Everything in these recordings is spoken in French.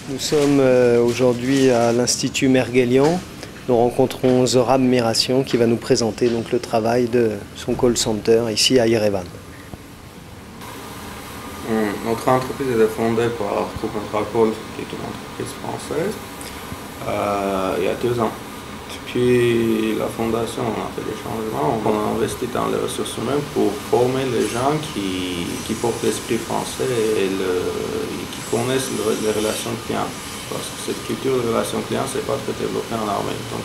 Nous sommes aujourd'hui à l'Institut Merguelian. Nous rencontrons Zohrab Mirassian qui va nous présenter donc le travail de son call center ici à Yerevan. Notre entreprise est fondée par Copentracol, qui est une entreprise française, il y a 2 ans. Depuis la fondation, on a fait des changements. On a investi dans les ressources humaines pour former les gens qui portent l'esprit français et qui connaissent les relations clients. Parce que cette culture de relations clients, c'est pas très développée en Arménie. Donc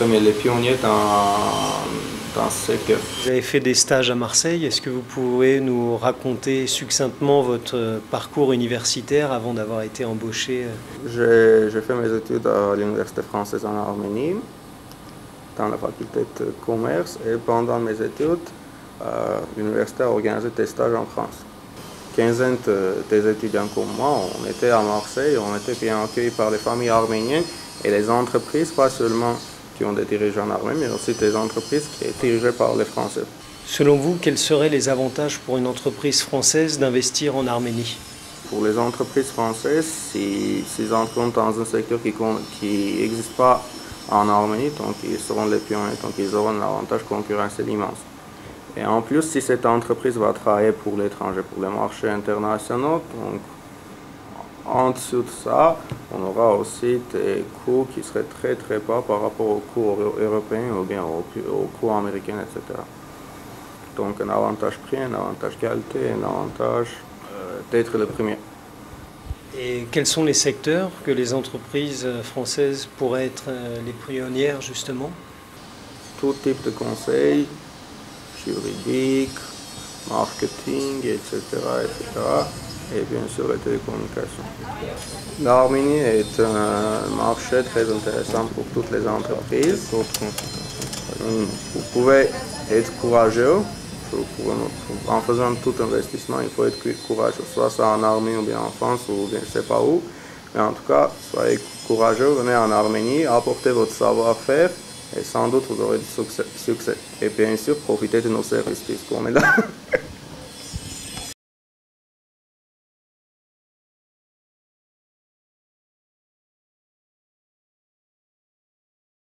on est les pionniers dans ce secteur. Vous avez fait des stages à Marseille. Est-ce que vous pouvez nous raconter succinctement votre parcours universitaire avant d'avoir été embauché? J'ai fait mes études à l'Université française en Arménie, dans la faculté de commerce, et pendant mes études, l'université a organisé des stages en France. Quinzaine des étudiants comme moi, on était à Marseille, on était bien accueillis par les familles arméniennes et les entreprises, pas seulement qui ont des dirigeants en Arménie, mais aussi des entreprises qui sont dirigées par les Français. Selon vous, quels seraient les avantages pour une entreprise française d'investir en Arménie? Pour les entreprises françaises, s'ils entrent dans un secteur qui n'existe pas en Arménie, donc ils seront les pionniers, donc ils auront un avantage concurrentiel immense. Et en plus, si cette entreprise va travailler pour l'étranger, pour les marchés internationaux, donc en dessous de ça, on aura aussi des coûts qui seraient très très bas par rapport aux coûts européens ou bien aux coûts américains, etc. Donc un avantage prix, un avantage qualité, un avantage d'être le premier. Et quels sont les secteurs que les entreprises françaises pourraient être les pionnières justement? Tout type de conseils, juridique, marketing, etc., etc., et bien sûr les télécommunications. L'Arménie est un marché très intéressant pour toutes les entreprises. Vous pouvez être courageux. En faisant tout investissement, il faut être courageux, soit ça en Arménie ou bien en France ou bien je ne sais pas où. Mais en tout cas, soyez courageux, venez en Arménie, apportez votre savoir-faire et sans doute vous aurez du succès. Et bien sûr, profitez de nos services puisqu'on est là.